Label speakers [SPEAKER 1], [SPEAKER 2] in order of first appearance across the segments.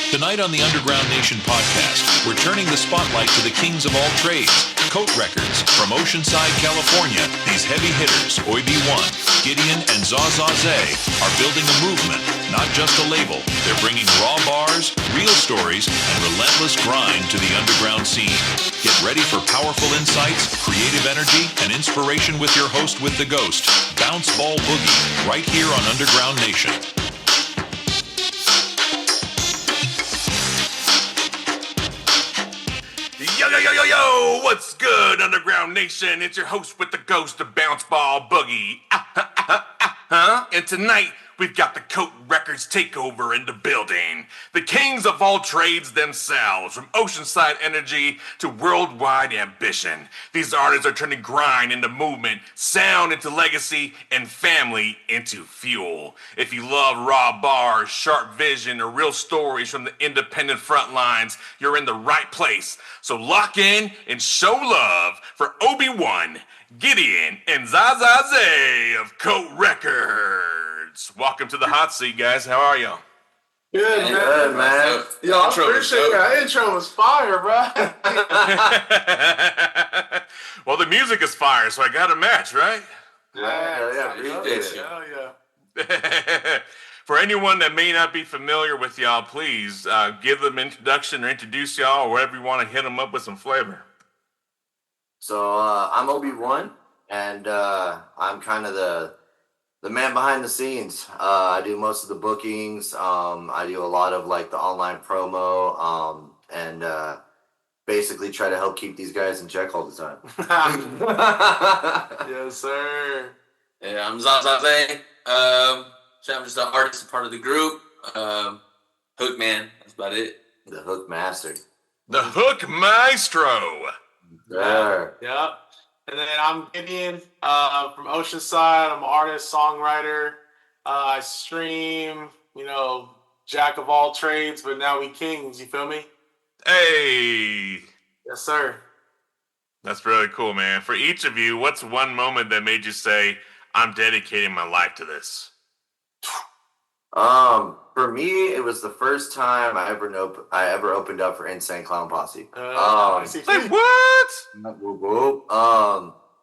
[SPEAKER 1] Tonight on the Underground Nation podcast, we're turning the spotlight to the kings of all trades. KOAT Records from Oceanside, California. These heavy hitters, OB1, Gideon and ZahZahZay, are building a movement, not just a label. They're bringing raw bars, real stories, and relentless grind to the underground scene. Get ready for powerful insights, creative energy, and inspiration with your host with the ghost, Bounce Ball Boogie, right here on Underground Nation.
[SPEAKER 2] Yo, what's good, Underground Nation? It's your host with the ghost, the Bounce Ball Boogie. And tonight, we've got the KOAT Records Takeover in the building. The kings of all trades themselves, from Oceanside energy to worldwide ambition. These artists are turning grind into movement, sound into legacy, and family into fuel. If you love raw bars, sharp vision, or real stories from the independent front lines, you're in the right place. So lock in and show love for OB1, Gideon, and ZahZahZay of KOAT Records. Welcome to the hot seat, guys. How are y'all?
[SPEAKER 3] Good, man. Yo, I appreciate that intro was fire, bro.
[SPEAKER 2] Well, the music is fire, so I got a match, right?
[SPEAKER 3] Yeah, appreciate it. Yeah.
[SPEAKER 2] For anyone that may not be familiar with y'all, please give them an introduction or introduce y'all, or wherever you want to hit them up with some flavor.
[SPEAKER 4] So I'm OB1, and I'm kind of the man behind the scenes. I do most of the bookings. I do a lot of like the online promo, and basically try to help keep these guys in check all the time.
[SPEAKER 3] Yes, sir.
[SPEAKER 5] Yeah, I'm ZahZahZay. I'm just an artist, a part of the group. Hook man, that's about it.
[SPEAKER 4] The Hook Master.
[SPEAKER 2] The Hook Maestro.
[SPEAKER 4] There.
[SPEAKER 3] Yep. And then I'm Gideon from Oceanside. I'm an artist, songwriter. I stream, jack of all trades, but now we kings, you feel me?
[SPEAKER 2] Hey.
[SPEAKER 3] Yes, sir.
[SPEAKER 2] That's really cool, man. For each of you, what's one moment that made you say, I'm dedicating my life to this?
[SPEAKER 4] For me, it was the first time I ever opened up for Insane Clown Posse.
[SPEAKER 2] Like what?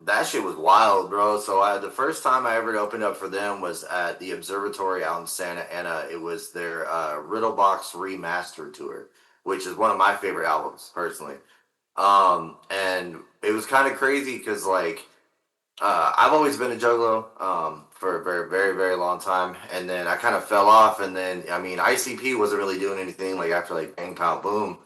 [SPEAKER 4] That shit was wild, bro. So the first time I ever opened up for them was at the Observatory out in Santa Ana. It was their Riddlebox Remastered tour, which is one of my favorite albums, personally. And it was kind of crazy because, I've always been a juggalo for a very, very, very long time. And then I kind of fell off. And then, ICP wasn't really doing anything after Bang Pow Boom.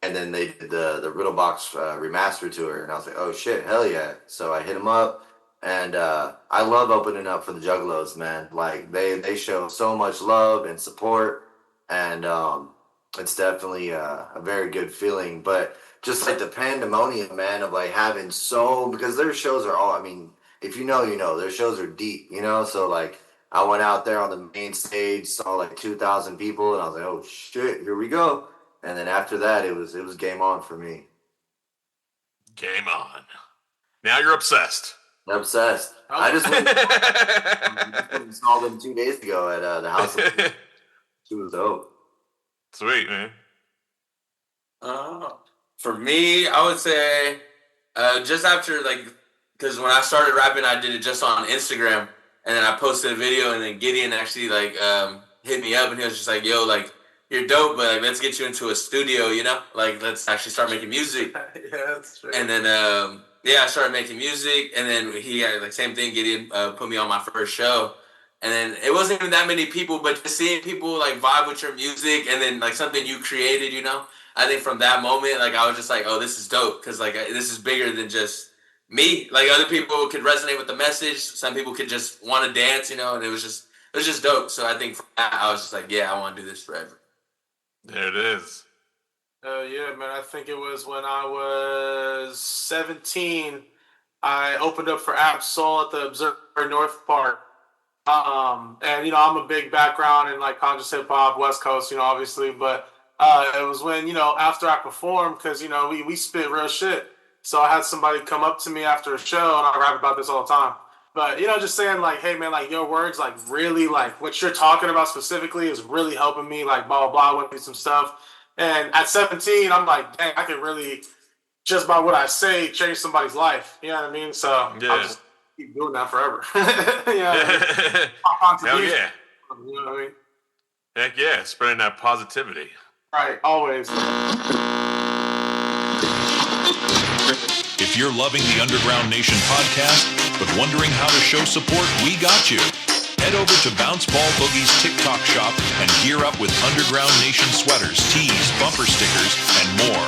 [SPEAKER 4] And then they did the Riddlebox Remastered tour. And I was like, oh, shit, hell yeah. So I hit them up. And I love opening up for the juggalos, man. They show so much love and support. And it's definitely a very good feeling. But just the pandemonium, man, of having because their shows are all, if you know, their shows are deep, so I went out there on the main stage, saw 2,000 people, and I was like, oh shit, here we go. And then after that, it was game on for me.
[SPEAKER 2] Game on. Now you're obsessed.
[SPEAKER 4] Obsessed. I just went and saw them 2 days ago at the House of She was dope.
[SPEAKER 2] Sweet, man.
[SPEAKER 5] For me, I would say just after because when I started rapping, I did it just on Instagram, and then I posted a video, and then Gideon actually hit me up, and he was just like, "Yo, you're dope, but let's get you into a studio, let's actually start making music."
[SPEAKER 3] Yeah, that's true.
[SPEAKER 5] And then I started making music, and then he had same thing. Gideon put me on my first show, and then it wasn't even that many people, but just seeing people vibe with your music, and then something you created, I think from that moment, I was just like, oh, this is dope, because this is bigger than just me. Other people could resonate with the message. Some people could just want to dance, and it was just dope. So I think from that, I was just like, yeah, I want to do this forever.
[SPEAKER 2] There it is.
[SPEAKER 3] Yeah, man. I think it was when I was 17. I opened up for Absol at the Observatory North Park. And I'm a big background in conscious hip hop, West Coast, obviously, but it was when, after I performed, because, we spit real shit. So I had somebody come up to me after a show, and I rap about this all the time. But, just saying, like, hey, man, like, your words, like, really, like, what you're talking about specifically is really helping me, like, blah, blah, blah, I went through some stuff. And at 17, I'm like, dang, I could really, just by what I say, change somebody's life. You know what I mean? So I'll just keep doing that forever.
[SPEAKER 6] Hell yeah.
[SPEAKER 3] You know what I mean?
[SPEAKER 6] Heck yeah, spreading that positivity.
[SPEAKER 3] Right, always.
[SPEAKER 1] If you're loving the Underground Nation podcast, but wondering how to show support, we got you. Head over to Bounce Ball Boogie's TikTok shop and gear up with Underground Nation sweaters, tees, bumper stickers, and more.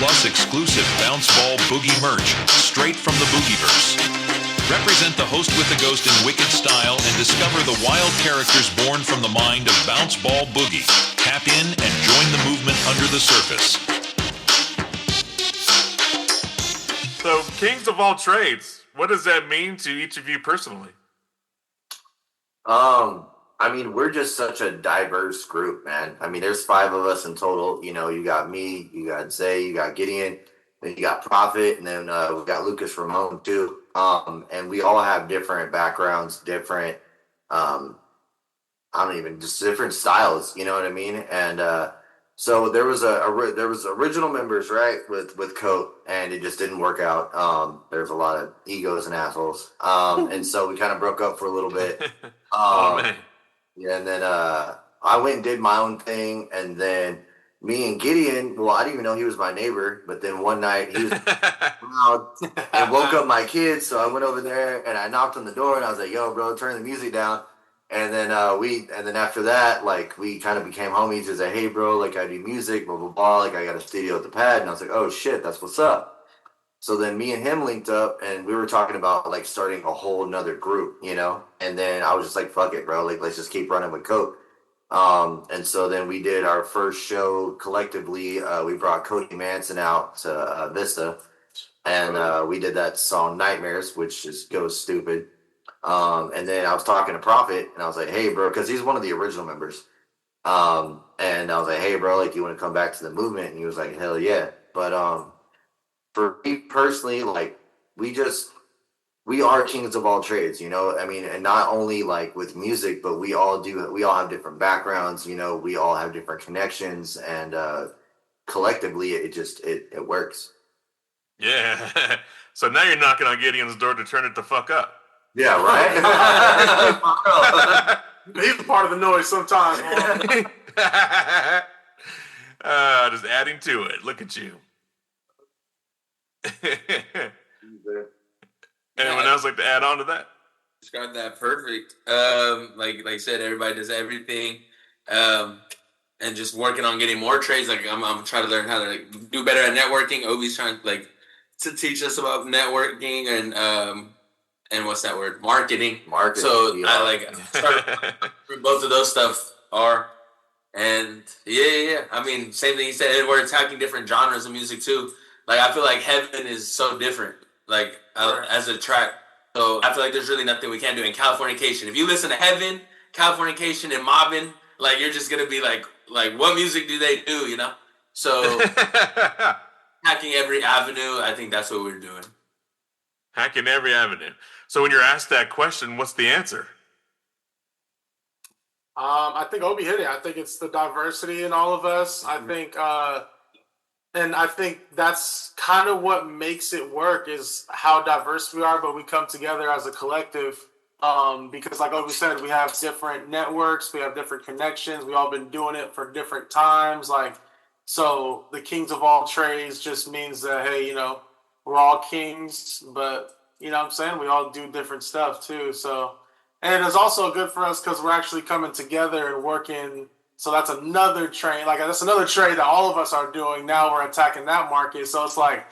[SPEAKER 1] Plus exclusive Bounce Ball Boogie merch straight from the Boogieverse. Represent the host with the ghost in wicked style and discover the wild characters born from the mind of Bounce Ball Boogie. Tap in and join the movement under the surface.
[SPEAKER 6] So, Kings of all trades, what does that mean to each of you personally?
[SPEAKER 4] I mean, we're just such a diverse group, man. I mean, there's 5 of us in total. You got me, you got Zay, you got Gideon, then you got Prophet, and then we got Lucas Ramon too. And we all have different backgrounds, different, just different styles. You know what I mean? And so there was original members, right, with KOAT, and it just didn't work out. There's a lot of egos and assholes, and so we kind of broke up for a little bit.
[SPEAKER 6] Oh man.
[SPEAKER 4] Yeah, and then I went and did my own thing, and then me and Gideon, well, I didn't even know he was my neighbor, but then one night he was around and woke up my kids, so I went over there and I knocked on the door and I was like, yo, bro, turn the music down. And then after that, like, we kind of became homies. He was like, hey, bro, like, I do music, blah, blah, blah. Like, I got a studio at the pad. And I was like, oh, shit, that's what's up. So then me and him linked up, and we were talking about, like, starting a whole nother group, And then I was just like, fuck it, bro. Like, let's just keep running with KOAT. And so then we did our first show collectively. We brought Cody Manson out to Vista. And we did that song Nightmares, which just goes stupid. And then I was talking to Prophet, and I was like, hey, bro, because he's one of the original members. And I was like, hey, bro, like, you want to come back to the movement? And he was like, hell yeah. But for me personally, like, we are kings of all trades, I mean, and not only like with music, but we all have different backgrounds, we all have different connections, and collectively it works.
[SPEAKER 6] Yeah. So now you're knocking on Gideon's door to turn it the fuck up.
[SPEAKER 4] Yeah, right?
[SPEAKER 3] He's part of the noise sometimes.
[SPEAKER 6] Just adding to it. Look at you. Anyone else like to add on to that?
[SPEAKER 5] Described that perfect. Like I said, everybody does everything, and just working on getting more trades. Like I'm trying to learn how to do better at networking. Obi's trying to teach us about networking and what's that word? Marketing. So yeah. I start both of those stuff are, and yeah. I mean, same thing you said. And we're attacking different genres of music too. Like I feel like Heaven is so different. Like as a track, so I feel like there's really nothing we can't do in Californication. If you listen to Heaven, Californication, and Mobbin', like you're just gonna be like what music do they do? So hacking every avenue. I think that's what we're doing.
[SPEAKER 6] Hacking every avenue. So when you're asked that question, what's the answer?
[SPEAKER 3] I think Obi hit it. I think it's the diversity in all of us. I think. And I think that's kind of what makes it work is how diverse we are, but we come together as a collective because like Obi said, we have different networks, we have different connections, we all been doing it for different times. So the kings of all trades just means that, hey, we're all kings, but what I'm saying? We all do different stuff too. So, and it's also good for us because we're actually coming together and working. So that's another trade. That's another trade that all of us are doing. Now we're attacking that market. So it's like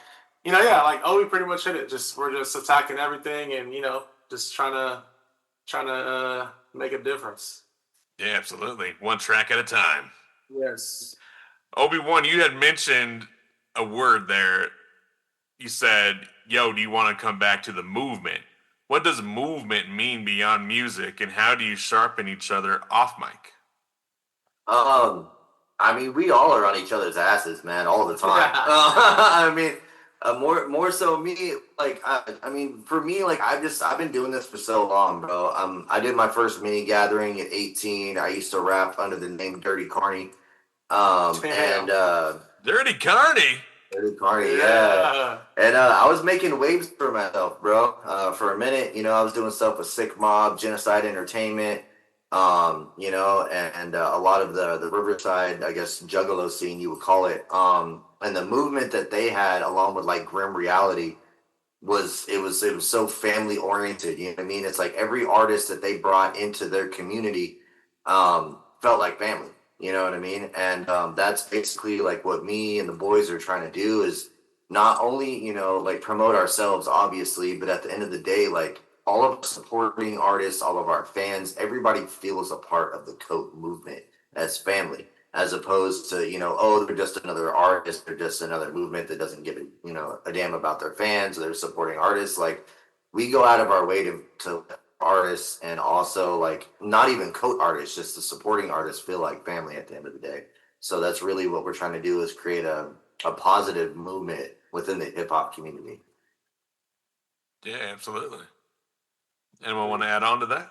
[SPEAKER 3] Obi pretty much hit it. We're just attacking everything and, just trying to make a difference.
[SPEAKER 6] Yeah, absolutely. One track at a time.
[SPEAKER 3] Yes.
[SPEAKER 6] Obi-Wan, you had mentioned a word there. You said, yo, do you want to come back to the movement? What does movement mean beyond music, and how do you sharpen each other off mic?
[SPEAKER 4] I mean, we all are on each other's asses, man, all the time. I mean, more so me, like I mean, for me, like I've been doing this for so long, bro. I did my first mini gathering at 18. I used to rap under the name Dirty Carney. And
[SPEAKER 6] Dirty Carney.
[SPEAKER 4] Dirty Carney, yeah. And I was making waves for myself, bro. For a minute, I was doing stuff with Sick Mob, Genocide Entertainment, and a lot of the Riverside, I guess, Juggalo scene, you would call it. And the movement that they had, along with like Grim Reality, was so family oriented. You know what I mean? It's like every artist that they brought into their community felt like family. You know what I mean? And that's basically like what me and the boys are trying to do is not only, like promote ourselves, obviously, but at the end of the day, like all of us supporting artists, all of our fans, everybody feels a part of the KOAT movement as family, as opposed to, oh, they're just another artist, they're just another movement that doesn't give a damn about their fans, or they're supporting artists. Like we go out of our way to artists, and also like not even KOAT artists, just the supporting artists feel like family at the end of the day. So that's really what we're trying to do, is create a positive movement within the hip hop community.
[SPEAKER 6] Yeah, absolutely. Anyone want to add on to that?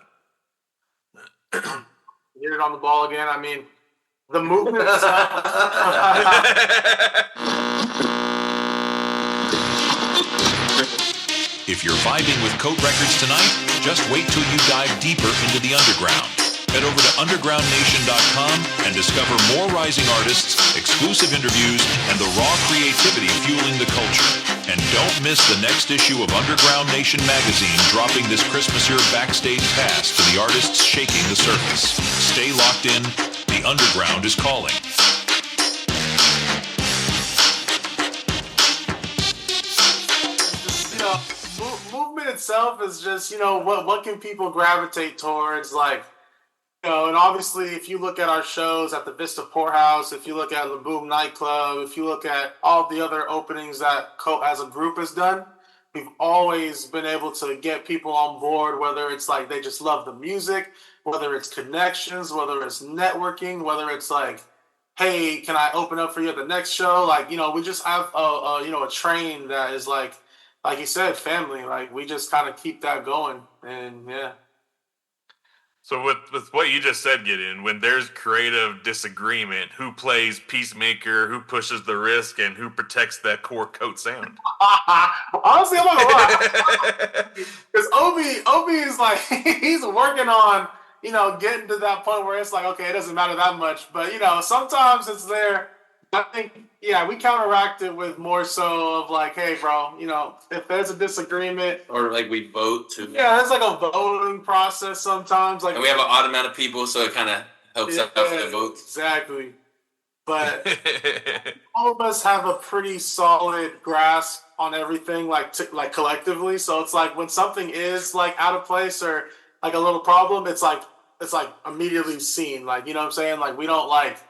[SPEAKER 3] Get it on the ball again. I mean, the movement.
[SPEAKER 1] If you're vibing with KOAT Records tonight, just wait till you dive deeper into the underground. Head over to undergroundnation.com and discover more rising artists, exclusive interviews, and the raw creativity fueling the culture. And don't miss the next issue of Underground Nation magazine, dropping this Christmas year backstage pass to the artists shaking the surface. Stay locked in. The underground is calling.
[SPEAKER 3] Movement itself is just, what can people gravitate towards, like, and obviously if you look at our shows at the Vista Poorhouse, if you look at the Boom nightclub, if you look at all the other openings that KOAT as a group has done, we've always been able to get people on board, whether it's like they just love the music, whether it's connections, whether it's networking, whether it's like, hey, can I open up for you at the next show? Like, we just have a train that is like you said, family. Like we just kind of keep that going, and yeah.
[SPEAKER 6] So with what you just said, Gideon, when there's creative disagreement, who plays peacemaker, who pushes the risk, and who protects that core KOAT sound?
[SPEAKER 3] Honestly, I'm not gonna lie, because Obi is like he's working on getting to that point where it's like, okay, it doesn't matter that much, but sometimes it's there. I think, yeah, we counteract it with more so of like, hey, bro, if there's a disagreement,
[SPEAKER 5] or like we vote to.
[SPEAKER 3] Yeah, it's like a voting process sometimes. Like,
[SPEAKER 5] and we have an odd amount of people, so it kind of helps out with the votes.
[SPEAKER 3] Exactly. But all of us have a pretty solid grasp on everything, like collectively. So it's like when something is like out of place or like a little problem, it's like immediately seen. Like, you know what I'm saying? Like we don't like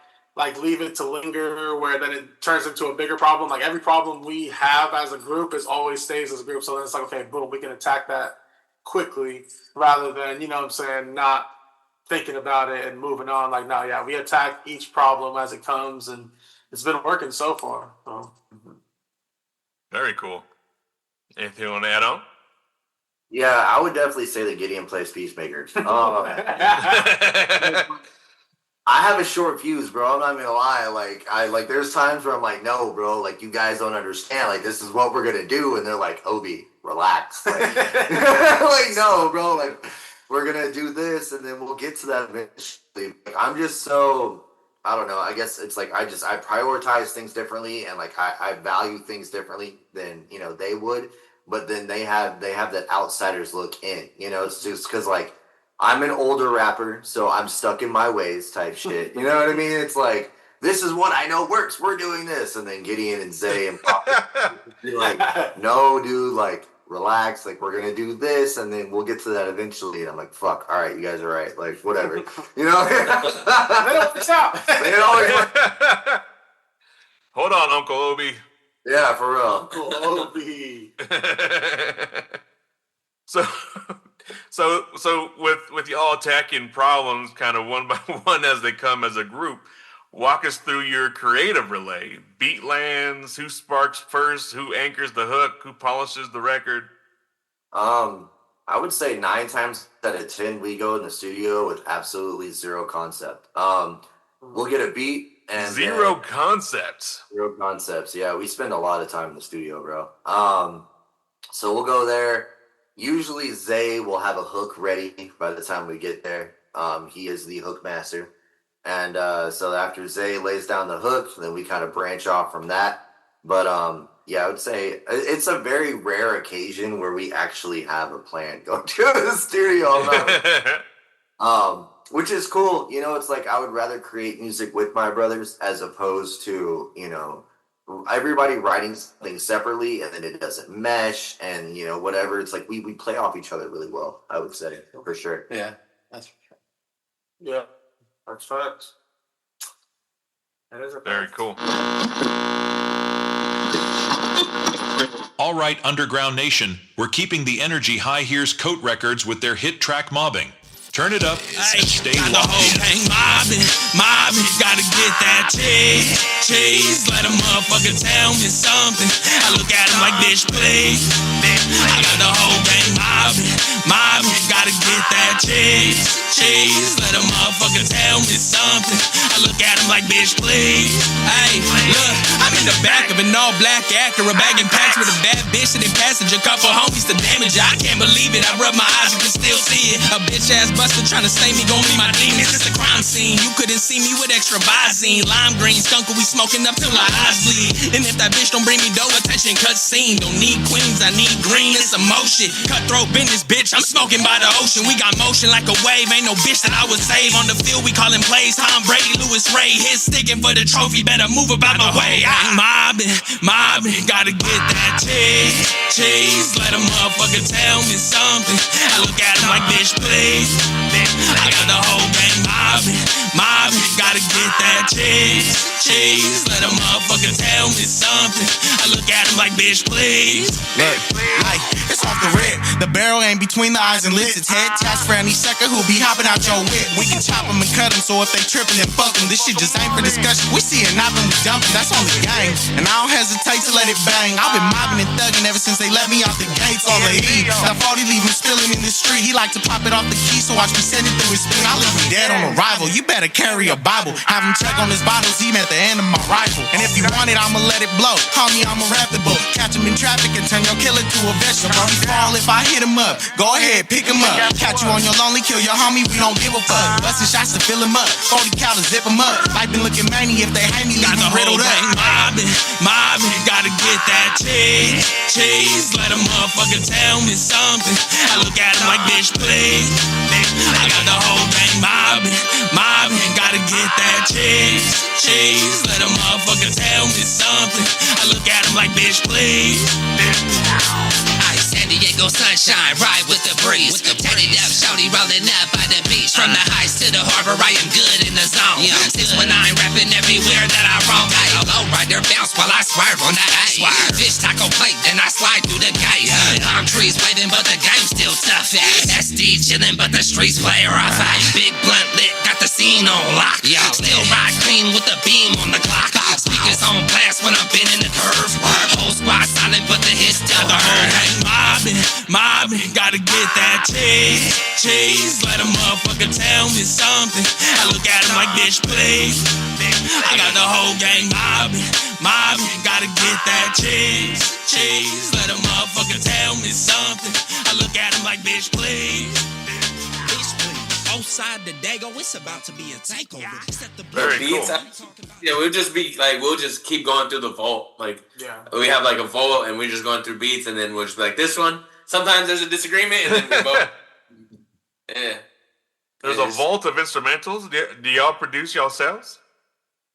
[SPEAKER 3] leave it to linger where then it turns into a bigger problem. Like every problem we have as a group always stays as a group. So then it's like, okay, boom, we can attack that quickly rather than, not thinking about it and moving on. Like, no, yeah, we attack each problem as it comes, and it's been working so far. So.
[SPEAKER 6] Very cool. Anything you want to add on?
[SPEAKER 4] Yeah, I would definitely say that Gideon plays Peacemaker. I have a short fuse, bro. I'm not gonna lie. Like, there's times where I'm like, no, bro. Like, you guys don't understand. Like, this is what we're gonna do, and they're like, Obi, relax. Like, like, no, bro. Like, we're gonna do this, and then we'll get to that eventually. Like, I'm just so, I don't know. I guess it's like I prioritize things differently, and like I value things differently than they would. But then they have that outsider's look in. It's just because like. I'm an older rapper, so I'm stuck in my ways type shit. You know what I mean? It's like, this is what I know works. We're doing this. And then Gideon and Zay and Pop be like, no, dude, like, relax. Like, we're going to do this, and then we'll get to that eventually. And I'm like, fuck, all right, you guys are right. Like, whatever. They don't work out. They always work.
[SPEAKER 6] Hold on, Uncle Obi.
[SPEAKER 4] Yeah, for real.
[SPEAKER 3] Uncle Obi.
[SPEAKER 6] So with y'all attacking problems kind of one by one as they come as a group, walk us through your creative relay. Beat lands, who sparks first, who anchors the hook, who polishes the record.
[SPEAKER 4] I would say 9 times out of 10 we go in the studio with absolutely zero concept. We'll get a beat and
[SPEAKER 6] Zero concepts.
[SPEAKER 4] Zero concepts. Yeah, we spend a lot of time in the studio, bro. So we'll go there. Usually Zay will have a hook ready by the time we get there. He is the hook master. And so after Zay lays down the hook, then we kind of branch off from that. But yeah, I would say it's a very rare occasion where we actually have a plan go to the studio. Which is cool. You know, it's like I would rather create music with my brothers as opposed to, you know, everybody writing something separately and then it doesn't mesh and, you know, whatever. It's like we play off each other really well, I would say, for sure.
[SPEAKER 5] Yeah, that's for sure.
[SPEAKER 3] Yeah, that's facts. That is a
[SPEAKER 6] Very
[SPEAKER 3] fact.
[SPEAKER 6] cool.
[SPEAKER 1] All right, Underground Nation, we're keeping the energy high. Here's KOAT Records with their hit track Mobbing. Turn it up and stay
[SPEAKER 7] got the
[SPEAKER 1] locked
[SPEAKER 7] whole
[SPEAKER 1] in.
[SPEAKER 7] gang mobbing, gotta get that cheese. Let a motherfucker tell me something. I look at him like, bitch, please. I got the whole gang mobbing, gotta get that cheese. Let a motherfucker tell me something. I look at him like, bitch, please. Hey, look, I'm in the back of an all-black Acura, bagging packs with a bad bitch and a passenger, couple homies to damage. I can't believe it. I rub my eyes, you can still see it. A bitch-ass buster trying to stay me, gon' be my demons. It's a crime scene. You couldn't see me with extra Visine. Lime green skunk, we smoking up till our eyes bleed. And if that bitch don't bring me dough, attention, cut scene. Don't need queens, I need green. It's emotion. Cutthroat business, bitch. I'm smoking by the ocean. We got motion like a wave. Ain't no bitch that I would save. On the field, we callin' plays. Tom Brady, Lewis Ray. Hit sticking for the trophy. Better move about the way. I'm mobbing. Gotta get that cheese. Let a motherfucker tell me something. I look at him like, bitch, please. I got the whole gang mobbing. Gotta get that cheese. Let a motherfucker tell me something. I look at him like, bitch, please.
[SPEAKER 8] Look, like, it's off the rip. The barrel ain't between the eyes and lips. It's head task for any sucker who be hopping out your whip. We can chop them and cut them, so if they tripping, then fuck them. This shit just ain't for discussion. We see it knopping, we dumping. That's on the gang. And I don't hesitate to let it bang. I've been mobbing and thugging ever since they let me out the gates on the E. Now 40 leave him spilling in the street. He like to pop it off the key, so watch me send it through his spin. I leave him dead on arrival. You better carry a Bible. Have him check on his bottles, he at the end of my rifle. And if you want it, I'ma let it blow. Call me, I'm a rapid boat. Catch him in traffic and turn your killer to a vegetable. He fall if I hit him up. Go ahead, pick him up. Catch you on your lonely, kill your homie, we don't give a fuck. Bustin' shots to fill him up. 40 cal to zip him up. Life been looking manny if they hate me, leave him riddled up.
[SPEAKER 7] Mobbing, gotta get that cheese. Let a motherfucker tell me something. I look at him like, bitch, please. I got the whole gang mobbing. Gotta get that cheese. Let a motherfucker tell me something. I look at him like, bitch, please.
[SPEAKER 9] San Diego sunshine, ride with the breeze. Tatted up, shouty rolling up by the beach. From the heights to the harbor, I am good in the zone. 619 rapping everywhere that I roam. Low rider bounce while I swerve on that ice. Fish taco plate, then I slide through the gate. Palm trees waving, but the game's still tough. SD chillin', but the streets play rough. Big blunt lit, got the scene on lock. Still ride clean with the beam on the clock. Speakers on blast when I'm bending the curve. Whole squad silent, but the hits still heard.
[SPEAKER 7] Mobbing, gotta get that cheese. Let a motherfucker tell me something. I look at him like, bitch, please. I got the whole gang mobbing. Gotta get that cheese. Let a motherfucker tell me something. I look at him like, bitch, please.
[SPEAKER 9] Outside the Dago, it's about to be a takeover. Set the
[SPEAKER 6] Very
[SPEAKER 5] Beats,
[SPEAKER 6] cool.
[SPEAKER 5] yeah, we'll just keep going through the vault. Like,
[SPEAKER 3] Yeah.
[SPEAKER 5] we have like a vault and we're just going through beats and then we'll just be like, this one. Sometimes there's a disagreement and then we both. Yeah.
[SPEAKER 6] There's a vault of instrumentals. Do y'all produce yourselves?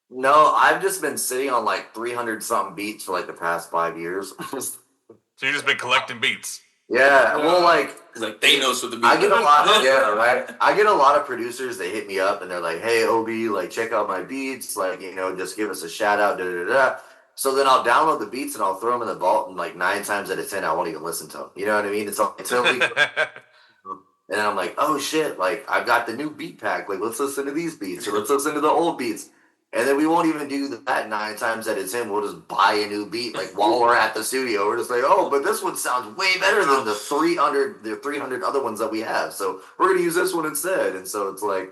[SPEAKER 4] No, I've just been sitting on like 300 something beats for like the past 5 years.
[SPEAKER 6] So you've just been collecting beats.
[SPEAKER 4] Yeah, well, like,
[SPEAKER 5] It's like Thanos with the beat.
[SPEAKER 4] I get a lot, yeah, right. I get a lot of producers that hit me up and they're like, "Hey, Ob, like, check out my beats, like, you know, just give us a shout out." So then I'll download the beats and I'll throw them in the vault, and like 9 times out of 10, I won't even listen to them. You know what I mean? It's until we, and then I'm like, "Oh shit! Like, I've got the new beat pack. Like, let's listen to these beats, or let's listen to the old beats." And then we won't even do that 9 times out of 10. We'll just buy a new beat. Like while we're at the studio, we're just like, oh, but this one sounds way better than the 300 other ones that we have. So we're gonna use this one instead. And so it's like,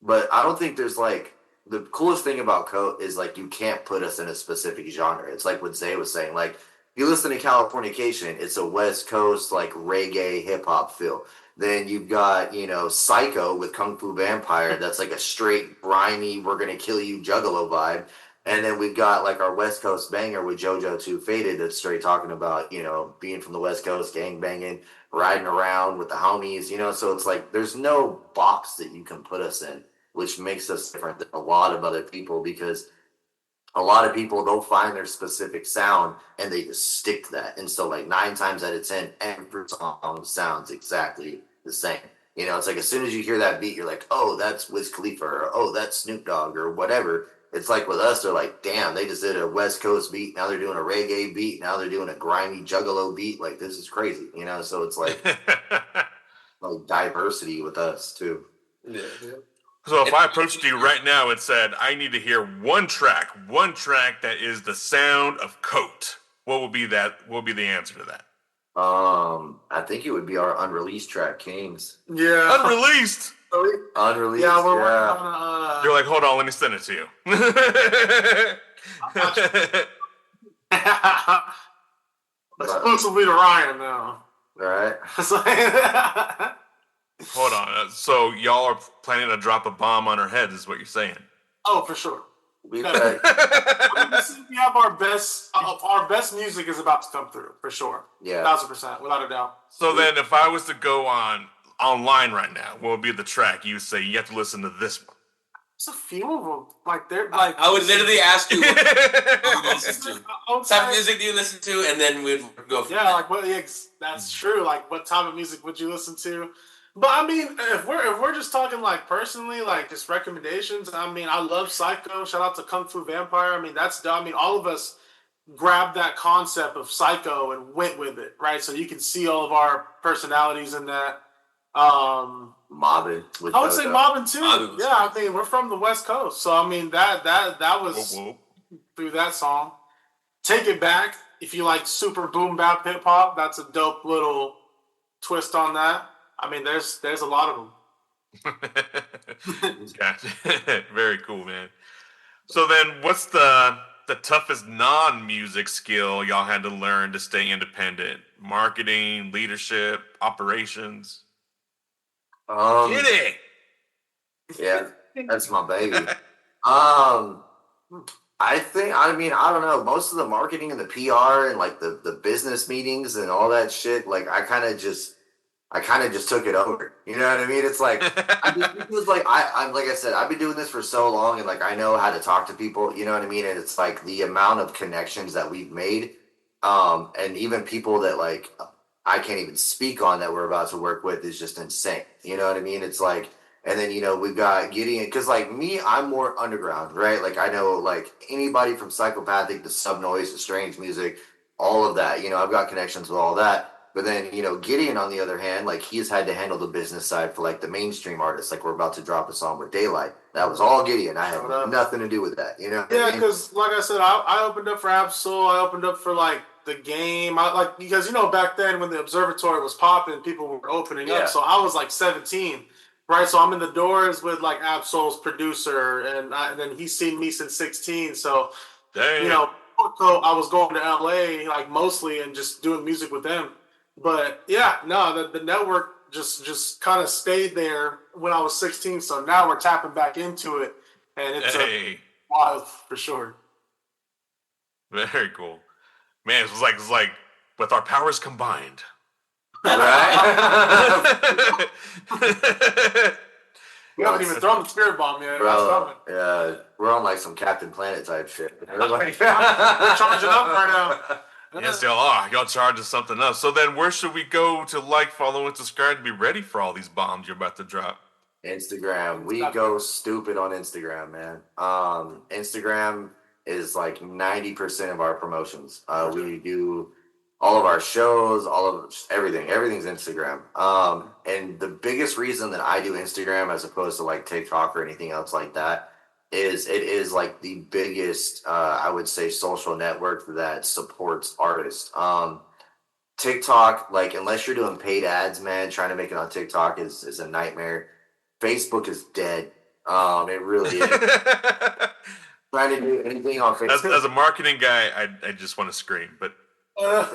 [SPEAKER 4] but I don't think there's like the coolest thing about KOAT is like you can't put us in a specific genre. It's like what Zay was saying. Like you listen to Californication, it's a West Coast like reggae hip hop feel. Then you've got, Psycho with Kung Fu Vampire. That's like a straight, grimy, we're going to kill you juggalo vibe. And then we've got like our West Coast banger with JoJo 2 Faded that's straight talking about, being from the West Coast, gang banging, riding around with the homies, So it's like there's no box that you can put us in, which makes us different than a lot of other people because a lot of people, they'll find their specific sound and they just stick to that. And so like 9 times out of 10, every song sounds exactly the same. It's like as soon as you hear that beat, you're like, oh, that's Wiz Khalifa, or oh, that's Snoop Dogg, or whatever. It's like with us, they're like, damn, they just did a West Coast beat. Now they're doing a reggae beat. Now they're doing a grimy juggalo beat. Like, this is crazy, So it's like, like diversity with us too.
[SPEAKER 5] Yeah.
[SPEAKER 6] So if I approached you right now and said, I need to hear one track that is the sound of KOAT, what would be that? What would be the answer to that?
[SPEAKER 4] I think it would be our unreleased track, Kings.
[SPEAKER 3] Yeah.
[SPEAKER 6] Unreleased.
[SPEAKER 4] Unreleased.
[SPEAKER 3] Yeah, we're
[SPEAKER 4] yeah.
[SPEAKER 3] working on
[SPEAKER 6] You're like, hold on, let me send it to you.
[SPEAKER 3] exclusively to Ryan now.
[SPEAKER 4] All right.
[SPEAKER 6] Hold on. So y'all are planning to drop a bomb on our heads, is what you're saying?
[SPEAKER 3] Oh, for sure.
[SPEAKER 4] We
[SPEAKER 3] We have our best music is about to come through for sure.
[SPEAKER 4] Yeah.
[SPEAKER 3] 1,000%, without a doubt.
[SPEAKER 6] So then, if I was to go online right now, what would be the track you say you have to listen to this one?
[SPEAKER 3] There's a few of them. Like they're like.
[SPEAKER 5] I would literally ask you what you listen to. What type of
[SPEAKER 3] Okay.
[SPEAKER 5] music do you listen to, and then we'd go from
[SPEAKER 3] Yeah,
[SPEAKER 5] there.
[SPEAKER 3] like what? Yeah, that's true. Like, what type of music would you listen to? But I mean, if we're just talking like personally, like just recommendations. I mean, I love Psycho. Shout out to Kung Fu Vampire. I mean, all of us grabbed that concept of Psycho and went with it, right? So you can see all of our personalities in that.
[SPEAKER 4] Mobbing. With
[SPEAKER 3] I would say Mobbin too.
[SPEAKER 5] Mobbin was
[SPEAKER 3] Yeah, I mean, we're from the West Coast, so I mean that was
[SPEAKER 6] Whoa, whoa.
[SPEAKER 3] through that song. Take It Back. If you like super boom bap hip hop, that's a dope little twist on that. I mean, there's a lot of them.
[SPEAKER 6] Gotcha. Very cool, man. So then, what's the toughest non-music skill y'all had to learn to stay independent? Marketing, leadership, operations? Get it!
[SPEAKER 4] Yeah, that's my baby. I don't know. Most of the marketing and the PR and like the business meetings and all that shit, like I kind of just took it over. You know what I mean? It's like it was like I'm like I said, I've been doing this for so long, and like I know how to talk to people. You know what I mean? And it's like the amount of connections that we've made, and even people that like I can't even speak on that we're about to work with is just insane. You know what I mean? It's like, and then we've got Gideon, because like me, I'm more underground, right? Like I know like anybody from Psychopathic to Sub Noise to Strange Music, all of that. I've got connections with all that. But then, Gideon, on the other hand, like he's had to handle the business side for like the mainstream artists. Like we're about to drop a song with Daylight. That was all Gideon. I have nothing to do with that,
[SPEAKER 3] Yeah, because like I said, I opened up for Absol. I opened up for like the Game. Because back then when the Observatory was popping, people were opening up. So I was like 17, right? So I'm in the doors with like Absol's producer, and then he's seen me since 16. So
[SPEAKER 6] Damn.
[SPEAKER 3] I was going to LA like mostly and just doing music with them. But yeah, no, the network just kind of stayed there when I was 16. So now we're tapping back into it, and it's wild for sure.
[SPEAKER 6] Very cool, man. It's like with our powers combined.
[SPEAKER 4] Right?
[SPEAKER 3] We haven't even thrown the spirit bomb yet.
[SPEAKER 4] Bro, yeah, we're on like some Captain Planet type shit.
[SPEAKER 3] We're charging up right now.
[SPEAKER 6] Yes, y'all are. Y'all charging something up. So then where should we go to like, follow, and subscribe to be ready for all these bombs you're about to drop?
[SPEAKER 4] Instagram. We go stupid on Instagram, man. Instagram is like 90% of our promotions. We do all of our shows, all of everything. Everything's Instagram. And the biggest reason that I do Instagram as opposed to like TikTok or anything else like that it is like the biggest, I would say, social network that supports artists. TikTok, like unless you're doing paid ads, man, trying to make it on TikTok is a nightmare. Facebook is dead. It really is. Trying to do anything on Facebook.
[SPEAKER 6] As a marketing guy, I just want to scream, but like,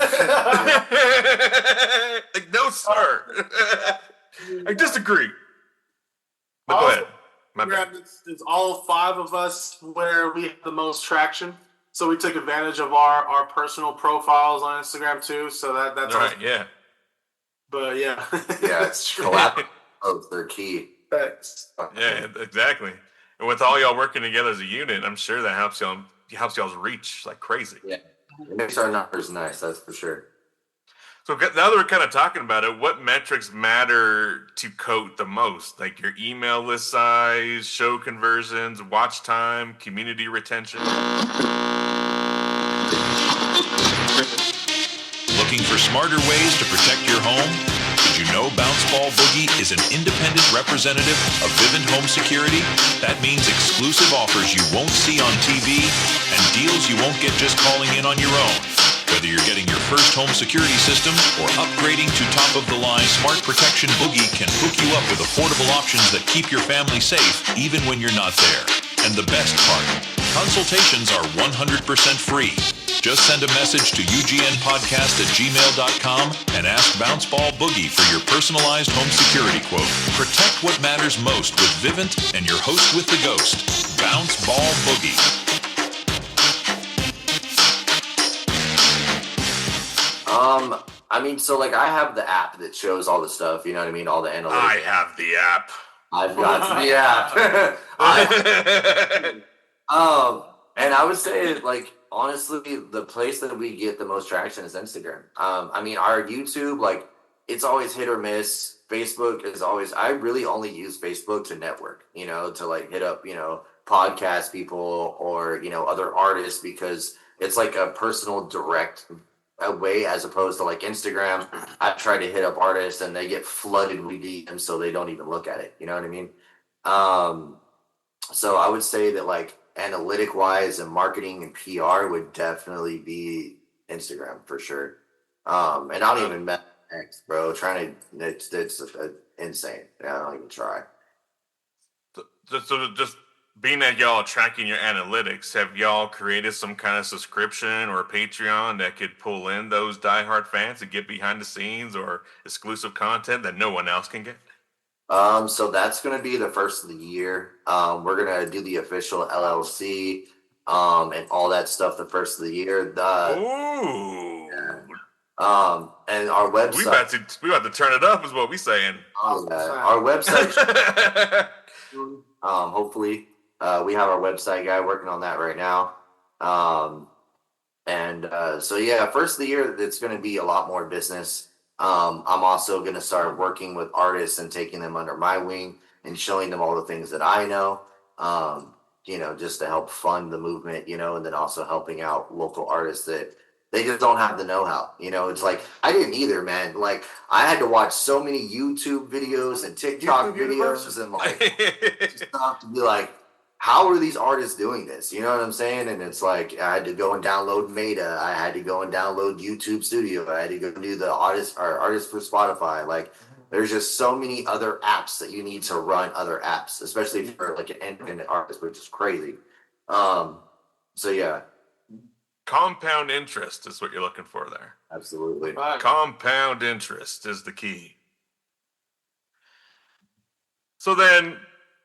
[SPEAKER 6] no, sir. I disagree. But go ahead. My bad.
[SPEAKER 3] It's all 5 of us where we have the most traction. So we took advantage of our personal profiles on Instagram too. So that's
[SPEAKER 6] all right. Yeah.
[SPEAKER 3] But yeah,
[SPEAKER 4] yeah, it's true. Oh, they're key.
[SPEAKER 3] Thanks.
[SPEAKER 6] Yeah, exactly. And with all y'all working together as a unit, I'm sure that helps y'all's reach like crazy.
[SPEAKER 4] Yeah, it makes our numbers nice. That's for sure.
[SPEAKER 6] So now that we're kind of talking about it, what metrics matter to KOAT the most? Like your email list size, show conversions, watch time, community retention?
[SPEAKER 1] Looking for smarter ways to protect your home? Did you know Ball Boogie is an independent representative of Vivint Home Security? That means exclusive offers you won't see on TV and deals you won't get just calling in on your own. Whether you're getting your first home security system or upgrading to top-of-the-line Smart Protection, Boogie can hook you up with affordable options that keep your family safe even when you're not there. And the best part, consultations are 100% free. Just send a message to ugnpodcast@gmail.com and ask Ball Boogie for your personalized home security quote. Protect what matters most with Vivint and your host with the ghost, Ball Boogie.
[SPEAKER 4] I mean, so like I have the app that shows all the stuff, you know what I mean? All the analytics.
[SPEAKER 6] I have the app.
[SPEAKER 4] I've got the app. And I would say, like, honestly, the place that we get the most traction is Instagram. I mean, our YouTube, like, it's always hit or miss. Facebook is always, I really only use Facebook to network, you know, to like hit up, you know, podcast people or, you know, other artists, because it's like a personal direct way, as opposed to like Instagram. I try to hit up artists and they get flooded with DMs, so they don't even look at it. You know what I mean? So I would say that like analytic wise and marketing and PR would definitely be Instagram for sure. And I don't even met X, bro. It's insane. I don't even try.
[SPEAKER 6] So just being that y'all are tracking your analytics, have y'all created some kind of subscription or Patreon that could pull in those diehard fans and get behind the scenes or exclusive content that no one else can get?
[SPEAKER 4] So that's going to be the first of the year. We're going to do the official LLC, and all that stuff the first of the year.
[SPEAKER 6] Ooh.
[SPEAKER 4] Yeah. And our website.
[SPEAKER 6] We about to turn it up is what we saying.
[SPEAKER 4] Our website. Hopefully, we have our website guy working on that right now. So yeah, first of the year, it's going to be a lot more business. I'm also going to start working with artists and taking them under my wing and showing them all the things that I know, you know, just to help fund the movement, you know, and then also helping out local artists that they just don't have the know-how. You know, it's like, I didn't either, man. Like, I had to watch so many YouTube videos and TikTok videos and like, just have to be like, how are these artists doing this? You know what I'm saying? And it's like, I had to go and download Meta. I had to go and download YouTube Studio. I had to go do the artist for Spotify. Like, there's just so many other apps that you need to run other apps, especially for like an independent artist, which is crazy. So yeah.
[SPEAKER 6] Compound interest is what you're looking for there.
[SPEAKER 4] Absolutely.
[SPEAKER 6] Compound interest is the key. So then,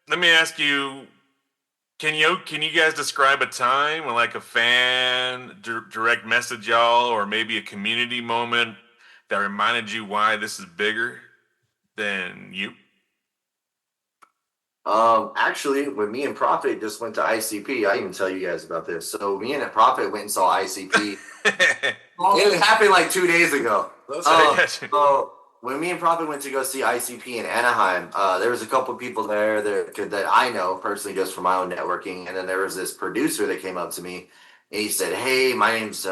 [SPEAKER 6] let me ask you, can you guys describe a time when like a fan direct message y'all, or maybe a community moment that reminded you why this is bigger than you?
[SPEAKER 4] Actually, when me and Prophet just went to ICP, I even tell you guys about this. So me and Prophet went and saw ICP. It happened like 2 days ago. So when me and Prophet went to go see ICP in Anaheim, there was a couple people there that I know personally just from my own networking. And then there was this producer that came up to me and he said, "Hey, my name's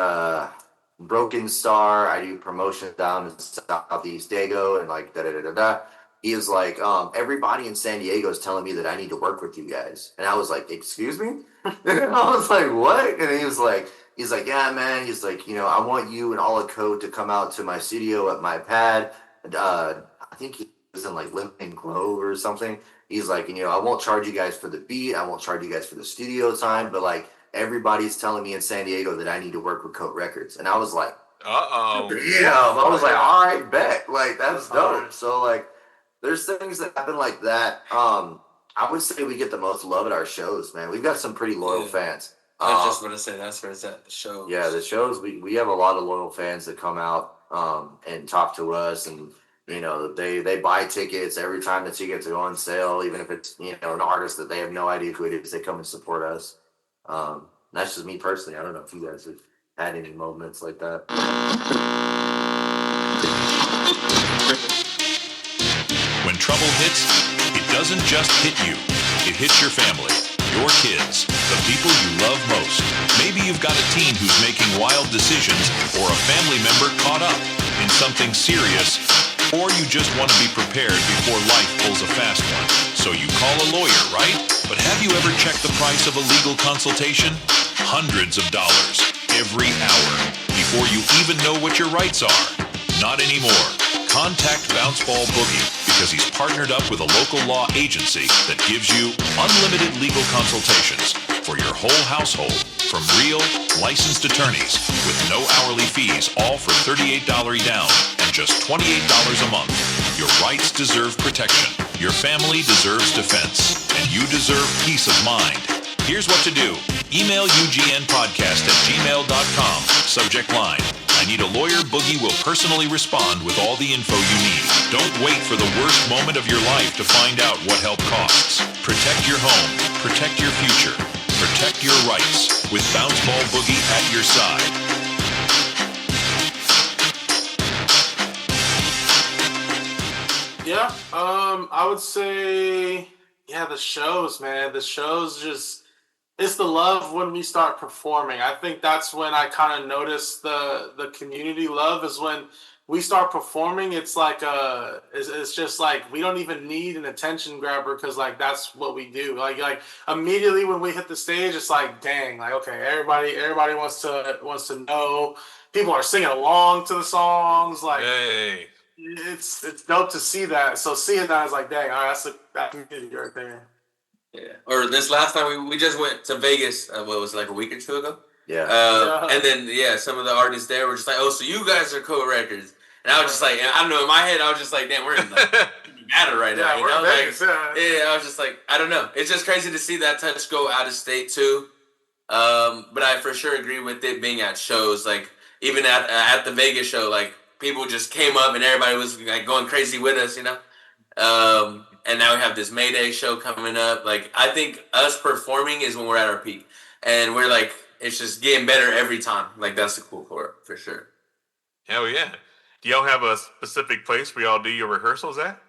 [SPEAKER 4] Broken Star. I do promotions down in Southeast Dago and like da-da-da-da-da. he was like, everybody in San Diego is telling me that I need to work with you guys. And I was like, excuse me? And I was like, what? And he's like, yeah, man. He's like, I want you and all of Code to come out to my studio at my pad. I think he was in like Limping Grove or something. He's like, I won't charge you guys for the beat. I won't charge you guys for the studio time. But like, everybody's telling me in San Diego that I need to work with KOAT Records. And I was like,
[SPEAKER 6] uh-oh.
[SPEAKER 4] Yeah. I was like, all right, bet. Like, that's dope. So like, there's things that happen like that. I would say we get the most love at our shows, man. We've got some pretty loyal fans.
[SPEAKER 5] I was just going to say that's where it's at, the shows.
[SPEAKER 4] Yeah, the shows, we have a lot of loyal fans that come out and talk to us, and they buy tickets every time the tickets go on sale, even if it's an artist that they have no idea who it is. They come and support us. That's just me personally. I don't know if you guys have had any moments like that.
[SPEAKER 1] When trouble hits, it doesn't just hit you. It hits your family, your kids, the people you love most. Maybe you've got a teen who's making wild decisions, or a family member caught up in something serious, or you just want to be prepared before life pulls a fast one. So you call a lawyer, right? But have you ever checked the price of a legal consultation? Hundreds of dollars every hour before you even know what your rights are. Not anymore. Contact Ball Boogie because he's partnered up with a local law agency that gives you unlimited legal consultations for your whole household from real, licensed attorneys with no hourly fees, all for $38 down and just $28 a month. Your rights deserve protection. Your family deserves defense. And you deserve peace of mind. Here's what to do. Email ugnpodcast@gmail.com. Subject line: I need a lawyer. Boogie will personally respond with all the info you need. Don't wait for the worst moment of your life to find out what help costs. Protect your home. Protect your future. Protect your rights with Ball Boogie at your side.
[SPEAKER 3] Yeah, I would say, the shows, man. The shows it's the love when we start performing. I think that's when I kind of notice the community love is when we start performing. It's like it's just like we don't even need an attention grabber because like that's what we do. Like immediately when we hit the stage, it's like dang, like okay, everybody wants to know. People are singing along to the songs. Like
[SPEAKER 6] Hey.
[SPEAKER 3] it's dope to see that. So seeing that is like dang, all right, that's community right there.
[SPEAKER 5] Yeah. Or this last time we just went to Vegas. What was it, like a week or two ago?
[SPEAKER 4] Yeah.
[SPEAKER 5] And then some of the artists there were just like, oh, so you guys are KOAT Records, and I was just like, I don't know, in my head I was just like, damn, we're in like Nevada right now.
[SPEAKER 3] Yeah, we're in Vegas.
[SPEAKER 5] I was just like, I don't know. It's just crazy to see that touch go out of state too. But I for sure agree with it being at shows, like even at the Vegas show, like people just came up and everybody was like going crazy with us, And now we have this Mayday show coming up. Like, I think us performing is when we're at our peak. And we're like, it's just getting better every time. Like, that's the cool part, for sure.
[SPEAKER 6] Hell yeah. Do y'all have a specific place where y'all do your rehearsals at?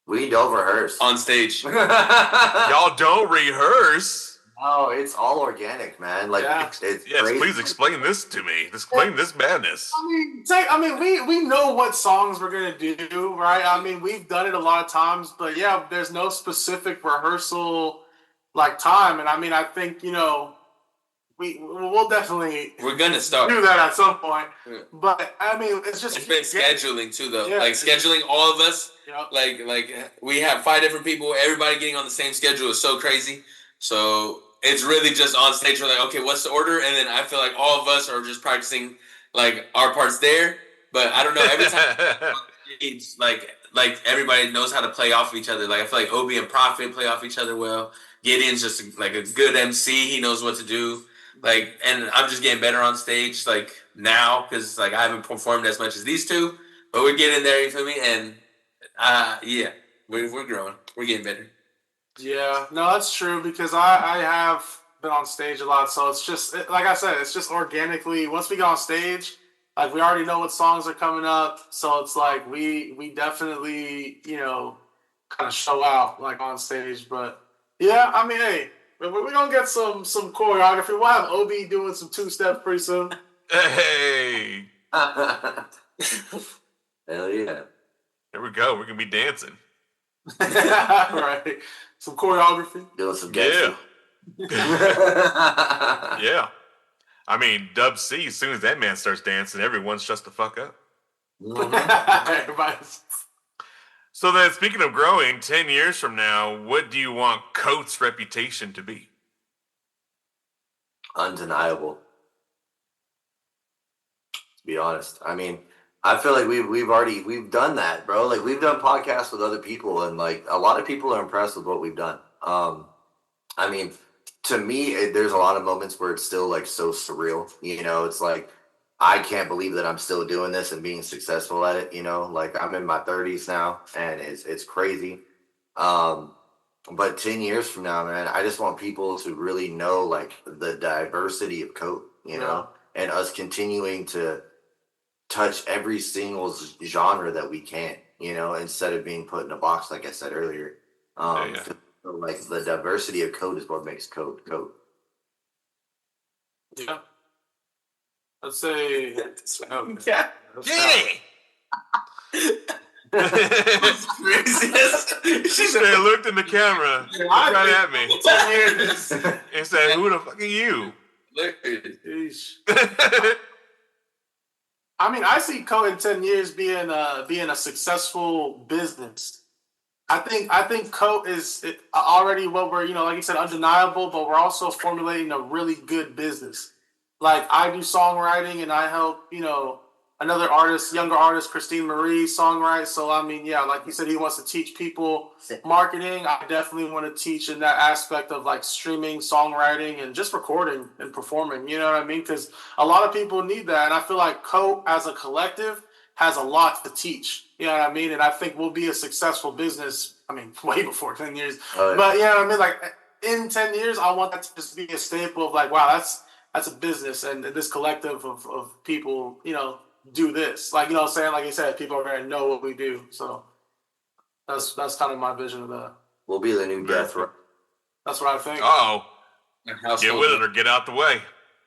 [SPEAKER 4] We don't rehearse.
[SPEAKER 5] On stage.
[SPEAKER 6] Y'all don't rehearse?
[SPEAKER 4] No, it's all organic, man. Like, it's
[SPEAKER 6] Yes,
[SPEAKER 4] crazy.
[SPEAKER 6] please explain this to me. Explain this madness.
[SPEAKER 3] I mean, we know what songs we're gonna do, right? I mean, we've done it a lot of times, but yeah, there's no specific rehearsal like time. And I mean, I think we'll definitely
[SPEAKER 5] We're gonna start
[SPEAKER 3] do that at some point.
[SPEAKER 5] Yeah.
[SPEAKER 3] But I mean, it's
[SPEAKER 5] been scheduling too, though.
[SPEAKER 3] Yeah.
[SPEAKER 5] Like scheduling all of us.
[SPEAKER 3] Yep.
[SPEAKER 5] Like we have 5 different people. Everybody getting on the same schedule is so crazy. So it's really just on stage. We're like, okay, what's the order? And then I feel like all of us are just practicing like our parts there. But I don't know. Every time it's like everybody knows how to play off of each other. Like I feel like Obi and Prophet play off each other well. Gideon's just like a good MC. He knows what to do. Like, and I'm just getting better on stage like now because like I haven't performed as much as these two, but we're getting there. You feel me? And we're growing. We're getting better.
[SPEAKER 3] Yeah, no, that's true because I have been on stage a lot, so it's just like I said, it's just organically. Once we get on stage, like we already know what songs are coming up, so it's like we definitely kind of show out like on stage. But yeah, I mean, hey, we're gonna get some choreography. We'll have Obi doing some 2-steps pretty soon.
[SPEAKER 6] Hey.
[SPEAKER 4] Hell yeah.
[SPEAKER 6] Here we go. We're gonna be dancing.
[SPEAKER 3] Right. Some choreography.
[SPEAKER 4] Doing some
[SPEAKER 6] Yeah.
[SPEAKER 4] gangster.
[SPEAKER 6] Yeah. I mean, Dub C, as soon as that man starts dancing, everyone shuts the fuck up.
[SPEAKER 3] Everybody's-
[SPEAKER 6] So then, speaking of growing, 10 years from now, what do you want KOAT's reputation to be?
[SPEAKER 4] Undeniable. To be honest, I mean, I feel like we've done that, bro. Like we've done podcasts with other people, and like a lot of people are impressed with what we've done. I mean, to me, there's a lot of moments where it's still like so surreal. You know, it's like I can't believe that I'm still doing this and being successful at it. You know, like I'm in my 30s now, and it's crazy. But 10 years from now, man, I just want people to really know like the diversity of KOAT, you know, and us continuing to touch every single genre that we can, you know, instead of being put in a box, like I said earlier. So, like the diversity of KOAT is what makes KOAT KOAT.
[SPEAKER 3] Yeah. Let's say.
[SPEAKER 6] Yeah. She said, looked in the camera, right at me, and said, "Who the fuck are you?"
[SPEAKER 3] I mean, I see KOAT in 10 years being a successful business. I think KOAT is already what we're, you know, like you said, undeniable, but we're also formulating a really good business. Like I do songwriting and I help, you know, another artist, younger artist, Christine Marie, songwrite. So, I mean, yeah, like you said, he wants to teach people marketing. I definitely want to teach in that aspect of like streaming, songwriting, and just recording and performing. You know what I mean? Because a lot of people need that. And I feel like KOAT as a collective has a lot to teach. You know what I mean? And I think we'll be a successful business. I mean, way before 10 years. But, you know what I mean? Like in 10 years, I want that to just be a staple of like, wow, that's a business. And this collective of people, you know, do this. Like, you know what I'm saying? Like you said, people are going to know what we do. So that's kind of my vision of that.
[SPEAKER 4] We'll be the new death row.
[SPEAKER 3] That's what I think.
[SPEAKER 6] Uh-oh. Get with it or get out the way.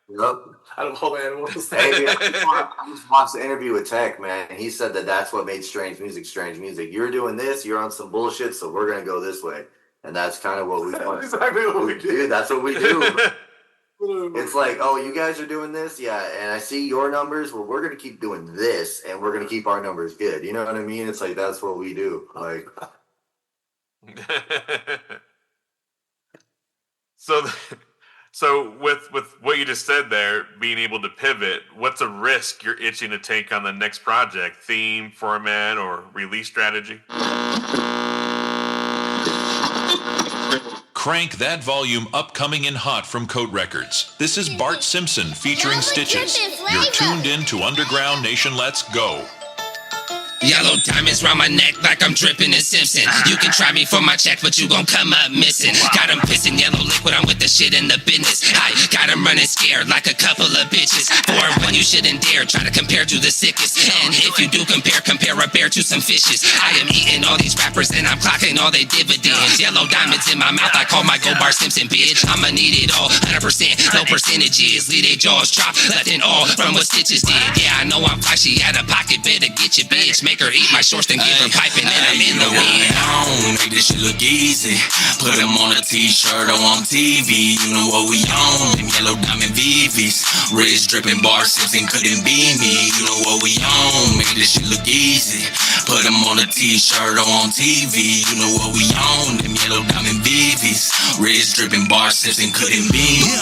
[SPEAKER 4] Yep.
[SPEAKER 3] I don't hold animals.
[SPEAKER 4] Hey, I just watched the interview with Tech, man. He said that that's what made strange music. You're doing this, you're on some bullshit, so we're going to go this way. And that's kind of what we want.
[SPEAKER 3] Exactly what we do.
[SPEAKER 4] Dude, that's what we do. It's like, oh, you guys are doing this? Yeah, and I see your numbers. Well, we're going to keep doing this, and we're going to keep our numbers good. You know what I mean? It's like, that's what we do. Like,
[SPEAKER 6] So with what you just said there, being able to pivot, what's a risk you're itching to take on the next project? Theme, format, or release strategy?
[SPEAKER 1] Crank that volume upcoming and hot from KOAT Records. This is Bart Simpson featuring Stitches. You're tuned in to Underground Nation. Let's go.
[SPEAKER 9] Yellow diamonds round my neck like I'm dripping in Simpson. You can try me for my check, but you gon' come up missing. Got him pissing yellow liquid, I'm with the shit in the business. I got him running scared like a couple of bitches. For one, you shouldn't dare try to compare to the sickest. And if you do compare a bear to some fishes. I am eating all these rappers and I'm clocking all they dividends. Yellow diamonds in my mouth, I call my Go Bar Simpson, bitch. I'ma need it all, 100%, no percentages. Leave they jaws drop, left in all from what Stitches did. Yeah, I know I'm flashy out of pocket, better get your bitch. Make her eat my shorts, then give her piping, and I'm in the wind.
[SPEAKER 7] Make this shit look easy. Put them on a t-shirt or on TV. You know what we on, them yellow diamond VVs. Wrist dripping, Bar Simpson couldn't be me. You know what we on, make this shit look easy. Put them on a t-shirt or on TV. You know what we on, them yellow diamond VVs. Wrist dripping, Bar Simpson couldn't be me.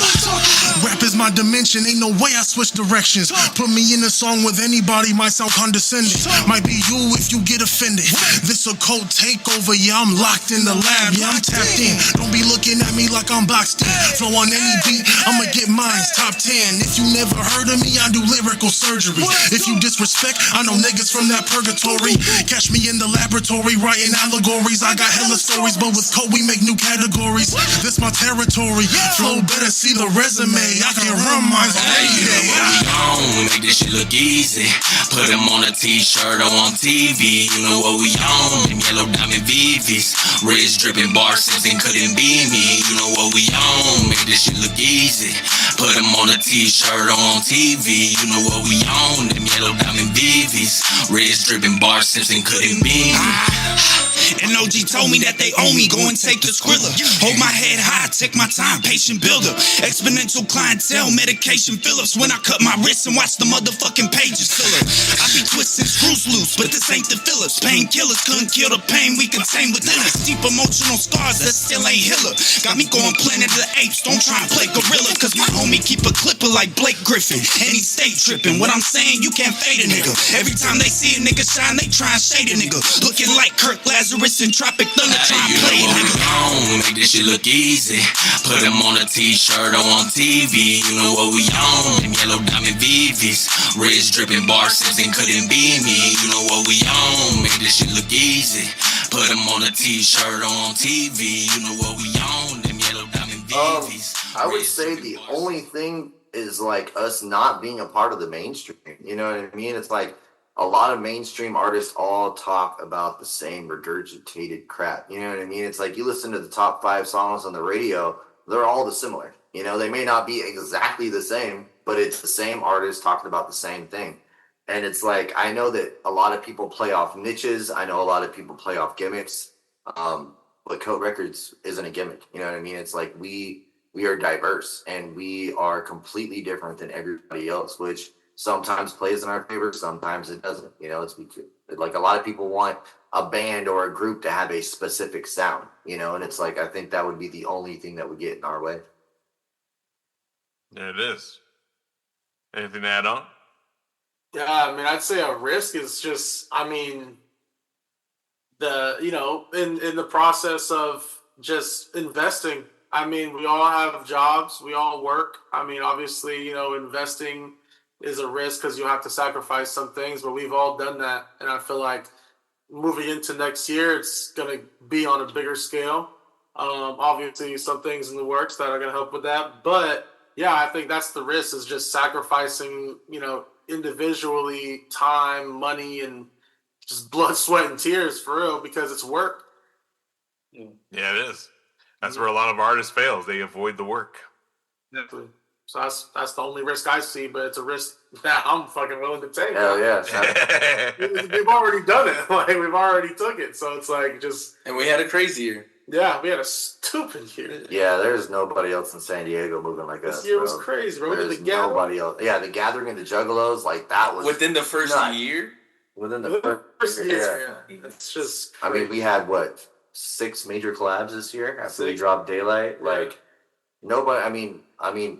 [SPEAKER 8] Rap is my dimension, ain't no way I switch directions. Put me in a song with anybody, might sound condescending. Might be you if you get offended. This a KOAT takeover, yeah, I'm locked in the lab, yeah, I'm tapped in. Don't be looking at me like I'm boxed in. Flow on any beat, I'ma get mine's top 10. If you never heard of me, I do lyrical surgery. If you disrespect, I know niggas from that purgatory. Catch me in the laboratory, writing allegories. I got hella stories, but with KOAT we make new categories. This my territory. Flow better see the resume. I can
[SPEAKER 7] from my
[SPEAKER 9] Hey, you know what we on, make this shit look easy. Put them on a t-shirt or on TV. You know what we on, them yellow diamond VVs. Wrist dripping bar sips and couldn't be me. You know what we on, make this shit look easy. Put them on a t-shirt or on TV. You know what we on, them yellow diamond VVs. Wrist dripping bar sips and couldn't be me.
[SPEAKER 7] And OG told me that they owe me, go and take the Skrilla. Hold my head high, take my time, patient builder. Exponential clientele, medication Phillips. When I cut my wrists and watch the motherfucking pages fill up. I be twisting screws loose, but this ain't the Phillips. Painkillers couldn't kill the pain we contain within us. Deep emotional scars that still ain't healer. Got me going Planet of the Apes, don't try and play gorilla. Cause my homie keep a clipper like Blake Griffin. And he stay tripping, what I'm saying, you can't fade a nigga. Every time they see a nigga shine, they try and shade a nigga. Looking like Kirk Lazarus and Tropic Thunder, try and play a nigga.
[SPEAKER 9] Make this shit look easy. Put them on a t-shirt or on TV. You know what we on, them yellow diamond VVs. Wrist dripping bar sips and couldn't be me. You know what we on, make this shit look easy. Put them on a t-shirt or on TV. You know what we on, them yellow diamond VVs.
[SPEAKER 4] I would say the only thing is like us not being a part of the mainstream. You know what I mean? It's like a lot of mainstream artists all talk about the same regurgitated crap. You know what I mean? It's like you listen to the top 5 songs on the radio, they're all similar. You know, they may not be exactly the same, but it's the same artist talking about the same thing. And it's like, I know that a lot of people play off niches. I know a lot of people play off gimmicks. But KOAT Records isn't a gimmick. You know what I mean? It's like we are diverse and we are completely different than everybody else, which sometimes plays in our favor, sometimes it doesn't. You know, it's like a lot of people want a band or a group to have a specific sound, you know, and it's like I think that would be the only thing that would get in our way.
[SPEAKER 6] Yeah, it is. Anything to add on?
[SPEAKER 3] Yeah, I mean, I'd say a risk is just, I mean, in the process of just investing. I mean, we all have jobs, we all work. I mean, obviously, investing is a risk because you have to sacrifice some things, but we've all done that. And I feel like moving into next year, it's going to be on a bigger scale. Obviously, some things in the works that are going to help with that. But yeah, I think that's the risk, is just sacrificing, individually time, money, and just blood, sweat, and tears for real, because it's work.
[SPEAKER 6] Yeah, it is. That's where a lot of artists fails. They avoid the work.
[SPEAKER 3] Definitely. So that's the only risk I see, but it's a risk that I'm fucking willing to take.
[SPEAKER 4] Hell yeah.
[SPEAKER 3] We've already done it. Like, we've already took it. So it's like just...
[SPEAKER 5] And we had a crazy year.
[SPEAKER 3] Yeah, we had a stupid year.
[SPEAKER 4] Yeah, there's nobody else in San Diego moving like us.
[SPEAKER 3] This year was crazy, bro.
[SPEAKER 4] There's nobody else. Yeah, the Gathering and the Juggalos, like that was...
[SPEAKER 5] Within the first year?
[SPEAKER 4] Within the first year.
[SPEAKER 3] Yeah. It's just...
[SPEAKER 4] I mean, we had, 6 major collabs this year after we dropped Daylight. Like, nobody... I mean,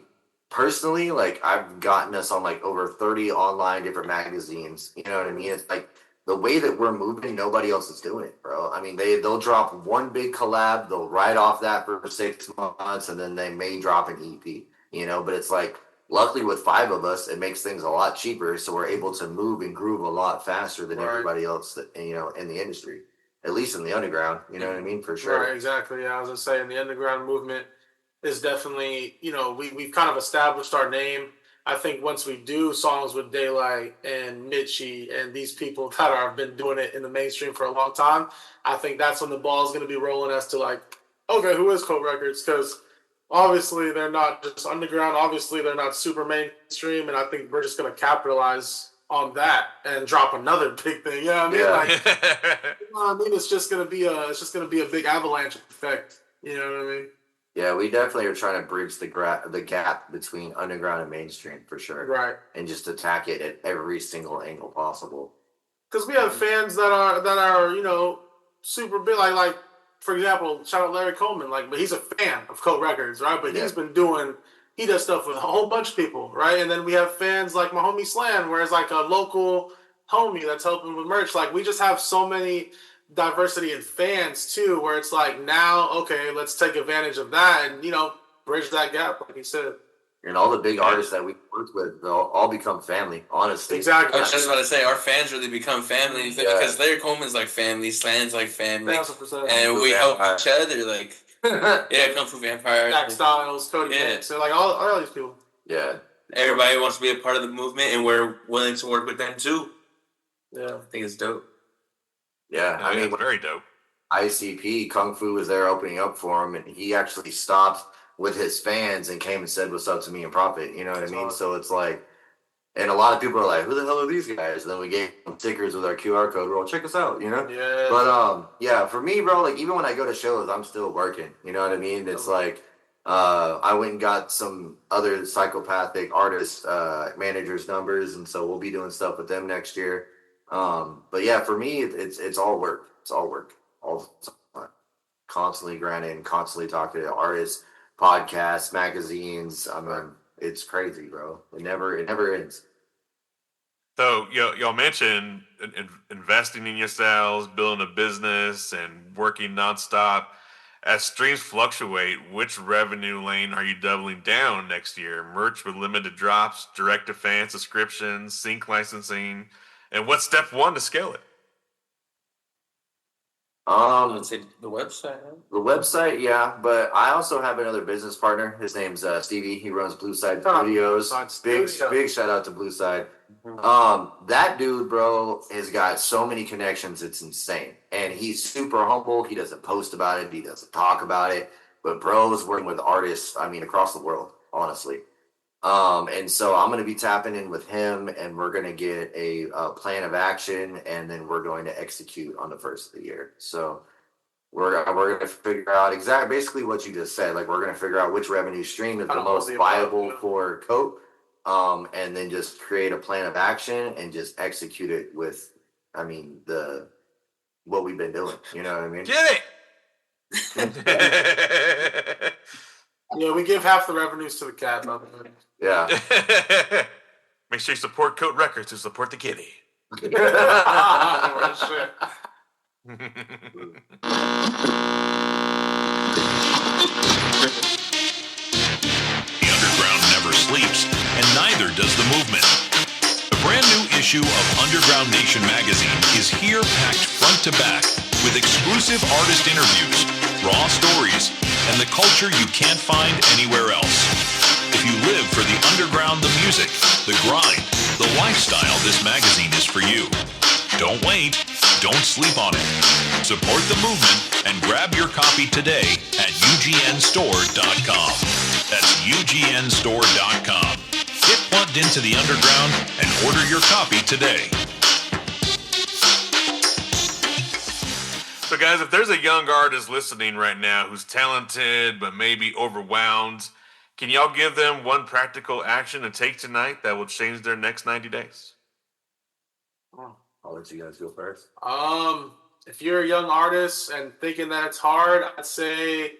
[SPEAKER 4] personally, like, I've gotten us on, over 30 online different magazines. You know what I mean? It's like, the way that we're moving, nobody else is doing it, bro. I mean, they'll drop one big collab, they'll ride off that for 6 months, and then they may drop an EP, But it's like, luckily with 5 of us, it makes things a lot cheaper, so we're able to move and groove a lot faster than everybody else that, in the industry. At least in the underground, you know what I mean? For sure.
[SPEAKER 3] Right, exactly. Yeah, I was going to say, in the underground movement is definitely, we've kind of established our name. I think once we do songs with Daylight and Mitchie and these people that have been doing it in the mainstream for a long time, I think that's when the ball is going to be rolling as to okay, who is KOAT Records? Because obviously they're not just underground. Obviously they're not super mainstream, and I think we're just going to capitalize on that and drop another big thing. You know what I mean?
[SPEAKER 4] Yeah.
[SPEAKER 3] It's just going to be a big avalanche effect. You know what I mean?
[SPEAKER 4] Yeah, we definitely are trying to bridge the gap between underground and mainstream, for sure.
[SPEAKER 3] Right.
[SPEAKER 4] And just attack it at every single angle possible.
[SPEAKER 3] Because we have fans that are super big. Like for example, shout out Larry Coleman. But he's a fan of KOAT Records, right? But he does stuff with a whole bunch of people, right? And then we have fans like my homie Slan, where it's like a local homie that's helping with merch. Like, we just have so many diversity in fans too, where it's like, now, okay, let's take advantage of that and bridge that gap, like you said.
[SPEAKER 4] And all the big artists that we worked with, they'll all become family, honestly.
[SPEAKER 3] Exactly.
[SPEAKER 5] I was just about to say, our fans really become family, because Larry Coleman's like family, Slan's like family,
[SPEAKER 3] 1,000%.
[SPEAKER 5] and we help each other. Like, Kung Fu Vampire,
[SPEAKER 3] Jack Styles, Cody Banks, so all these people.
[SPEAKER 4] Yeah.
[SPEAKER 5] Everybody wants to be a part of the movement, and we're willing to work with them too.
[SPEAKER 3] Yeah.
[SPEAKER 5] I think it's dope.
[SPEAKER 4] Yeah, I mean,
[SPEAKER 6] very dope.
[SPEAKER 4] ICP, Kung Fu was there opening up for him, and he actually stopped with his fans and came and said what's up to me and Prophet. You know what I mean? So it's like, and a lot of people are like, who the hell are these guys? And then we gave them stickers with our QR code. Well, check us out, you know?
[SPEAKER 3] Yeah.
[SPEAKER 4] But yeah, for me, bro, like even when I go to shows, I'm still working. You know what I mean? It's like I went and got some other psychopathic artist managers' numbers, and so we'll be doing stuff with them next year. But yeah, for me, it's all work. It's all work. All constantly grinding, constantly talking to artists, podcasts, magazines. I mean, it's crazy, bro. It never ends.
[SPEAKER 6] So y'all mentioned investing in yourselves, building a business, and working nonstop. As streams fluctuate, which revenue lane are you doubling down next year? Merch with limited drops, direct-to-fan subscriptions, sync licensing, and what's step one to scale it?
[SPEAKER 5] I'd say the website. Huh?
[SPEAKER 4] The website, yeah, but I also have another business partner. His name's Stevie. He runs Blue Side Studios. Big shout out to Blue Side. That dude, bro, has got so many connections. It's insane, and he's super humble. He doesn't post about it. He doesn't talk about it. But bro is working with artists. I mean, across the world, honestly. And so I'm going to be tapping in with him, and we're going to get a plan of action, and then we're going to execute on the first of the year. So we're going to figure out basically what you just said. Like, we're going to figure out which revenue stream is the most viable for KOAT, and then just create a plan of action and just execute it with, I mean, what we've been doing. You know what I mean?
[SPEAKER 6] Get it!
[SPEAKER 3] Yeah, we give half the revenues to the cat.
[SPEAKER 4] Yeah.
[SPEAKER 6] Make sure you support KOAT Records to support the kitty.
[SPEAKER 3] Shit.
[SPEAKER 1] The underground never sleeps, and neither does the movement. The brand new issue of Underground Nation magazine is here packed front to back with exclusive artist interviews, raw stories, and the culture you can't find anywhere else. If you live for the underground, the music, the grind, the lifestyle, this magazine is for you. Don't wait. Don't sleep on it. Support the movement and grab your copy today at ugnstore.com. That's ugnstore.com. Get plugged into the underground and order your copy today.
[SPEAKER 6] So guys, if there's a young artist listening right now who's talented but maybe overwhelmed, can y'all give them one practical action to take tonight that will change their next 90 days?
[SPEAKER 4] I'll let you guys go first.
[SPEAKER 3] If you're a young artist and thinking that it's hard, I'd say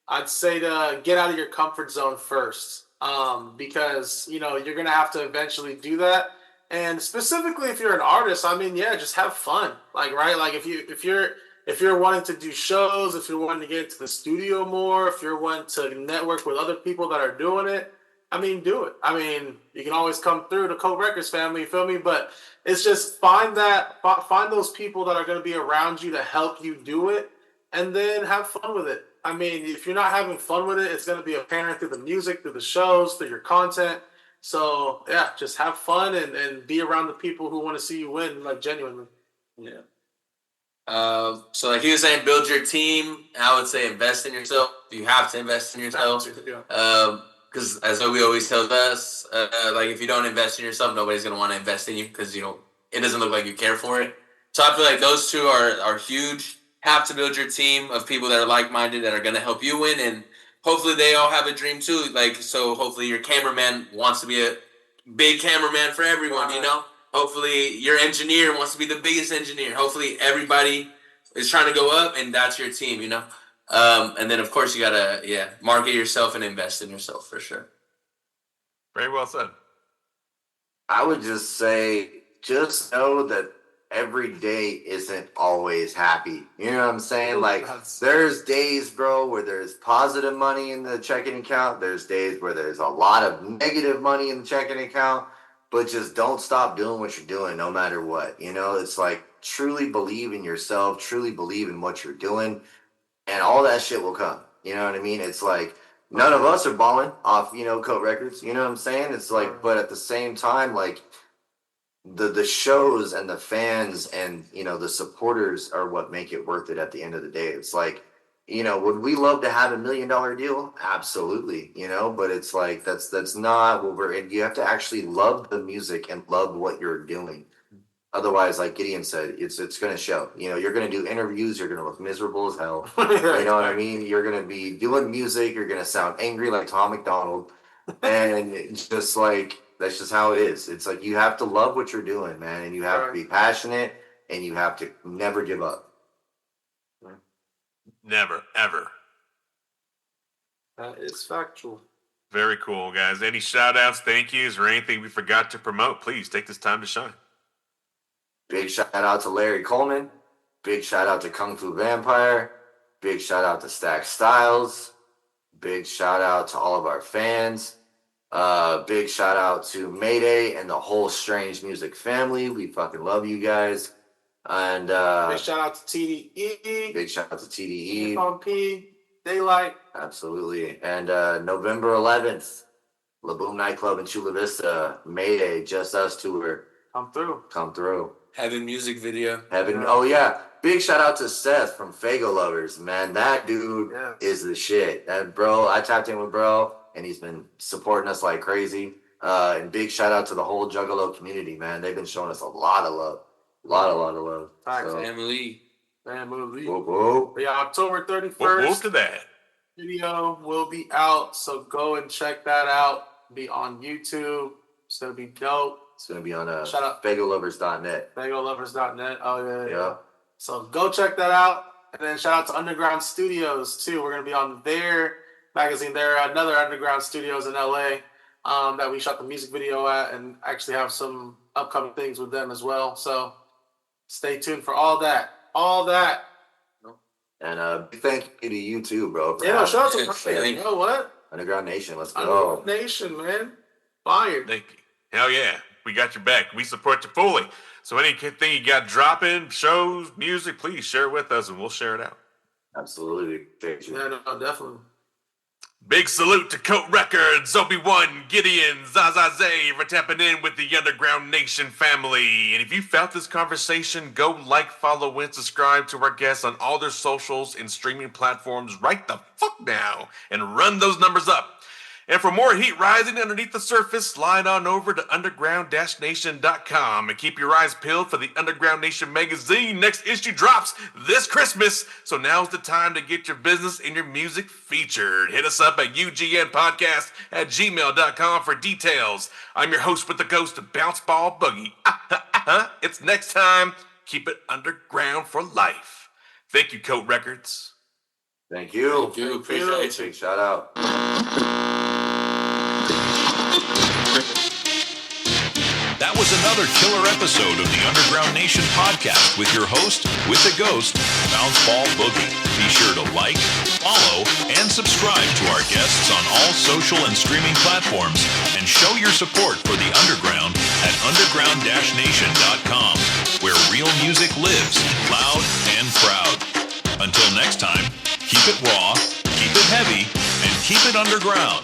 [SPEAKER 3] to get out of your comfort zone first. Because you're gonna have to eventually do that. And specifically if you're an artist, I mean, yeah, just have fun. Like, right? Like if you're wanting to do shows, if you're wanting to get into the studio more, if you're wanting to network with other people that are doing it, I mean, do it. I mean, you can always come through the KOAT Records family, you feel me? But it's just find those people that are going to be around you to help you do it, and then have fun with it. I mean, if you're not having fun with it, it's going to be apparent through the music, through the shows, through your content. So, yeah, just have fun and be around the people who want to see you win, like, genuinely.
[SPEAKER 5] Yeah. So like he was saying, build your team. I would say invest in yourself. You have to invest in yourself. Because as we always tell us, like if you don't invest in yourself, nobody's gonna want to invest in you because it doesn't look like you care for it. So I feel like those two are huge. Have to build your team of people that are like-minded that are gonna help you win, and hopefully they all have a dream too. Like, so hopefully your cameraman wants to be a big cameraman for everyone. Hopefully your engineer wants to be the biggest engineer. Hopefully everybody is trying to go up, and that's your team, And then, of course, you got to, market yourself and invest in yourself for sure.
[SPEAKER 6] Very well said.
[SPEAKER 4] I would just say, just know that every day isn't always happy. You know what I'm saying? Like, there's days, bro, where there's positive money in the checking account. There's days where there's a lot of negative money in the checking account. But just don't stop doing what you're doing no matter what. It's like truly believe in yourself, truly believe in what you're doing, and all that shit will come. You know what I mean? It's like none of us are balling off, KOAT Records. You know what I'm saying? It's like, but at the same time, like the shows and the fans and the supporters are what make it worth it at the end of the day. It's like, would we love to have $1 million deal? Absolutely, but it's like that's not what we're in. You have to actually love the music and love what you're doing. Otherwise, like Gideon said, it's going to show. You're going to do interviews. You're going to look miserable as hell. You know what I mean? You're going to be doing music. You're going to sound angry like Tom McDonald. And it's just like, that's just how it is. It's like you have to love what you're doing, man. And you have to be passionate. And you have to never give up.
[SPEAKER 6] Never, ever.
[SPEAKER 3] That is factual.
[SPEAKER 6] Very cool, guys. Any shout outs, thank yous, or anything we forgot to promote, please take this time to shine.
[SPEAKER 4] Big shout out to Larry Coleman. Big shout out to Kung Fu Vampire. Big shout out to Stack Styles. Big shout out to all of our fans. Big shout out to Mayday and the whole Strange Music family. We fucking love you guys. And
[SPEAKER 3] big shout out to TDE.
[SPEAKER 4] Big shout out to TDE.
[SPEAKER 3] P, Daylight.
[SPEAKER 4] Absolutely. And November 11th, La Boom Nightclub in Chula Vista. Mayday, Just Us tour.
[SPEAKER 3] Come through.
[SPEAKER 5] Heaven music video.
[SPEAKER 4] Heaven. Oh yeah. Big shout out to Seth from Fago Lovers. Man, that dude is the shit. That bro, I tapped in with bro, and he's been supporting us like crazy. And big shout out to the whole Juggalo community, man. They've been showing us a lot of love. A lot of love.
[SPEAKER 5] Family.
[SPEAKER 4] Whoop, whoop.
[SPEAKER 3] Yeah, October 31st.
[SPEAKER 6] Whoop to that.
[SPEAKER 3] Video will be out, so go and check that out. Be on YouTube. It's gonna be dope.
[SPEAKER 4] It's gonna be on
[SPEAKER 3] Shout out
[SPEAKER 4] FagoLovers.net.
[SPEAKER 3] FagoLovers.net. Oh yeah.
[SPEAKER 4] Yeah.
[SPEAKER 3] So go check that out, and then shout out to Underground Studios too. We're gonna be on their magazine. There are another Underground Studios in LA that we shot the music video at, and actually have some upcoming things with them as well. So stay tuned for all that.
[SPEAKER 4] And big thank you to you too, bro.
[SPEAKER 3] Yeah, shout out to
[SPEAKER 5] Thank
[SPEAKER 3] you know what?
[SPEAKER 4] Underground Nation. Let's go.
[SPEAKER 3] Underground Nation, man. Fire.
[SPEAKER 6] Thank you. Hell yeah. We got your back. We support you fully. So anything you got dropping, shows, music, please share it with us and we'll share it out.
[SPEAKER 4] Absolutely. Thank you.
[SPEAKER 3] Yeah, no, definitely.
[SPEAKER 6] Big salute to KOAT Records, Obi-Wan, Gideon, ZahZahZay for tapping in with the Underground Nation family. And if you felt this conversation, go like, follow, and subscribe to our guests on all their socials and streaming platforms right the fuck now and run those numbers up. And for more heat rising underneath the surface, slide on over to underground-nation.com and keep your eyes peeled for the Underground Nation magazine. Next issue drops this Christmas, so now's the time to get your business and your music featured. Hit us up at ugnpodcast@gmail.com for details. I'm your host with the ghost of Bounce Ball Boogie. It's next time. Keep it underground for life. Thank you, KOAT Records.
[SPEAKER 4] Thank you.
[SPEAKER 5] Appreciate you.
[SPEAKER 4] Big shout out.
[SPEAKER 1] That was another killer episode of the Underground Nation podcast with your host, with the ghost, Bounce Ball Boogie. Be sure to like, follow, and subscribe to our guests on all social and streaming platforms, and show your support for the Underground at underground-nation.com, where real music lives, loud and proud. Until next time, keep it raw, keep it heavy, and keep it underground.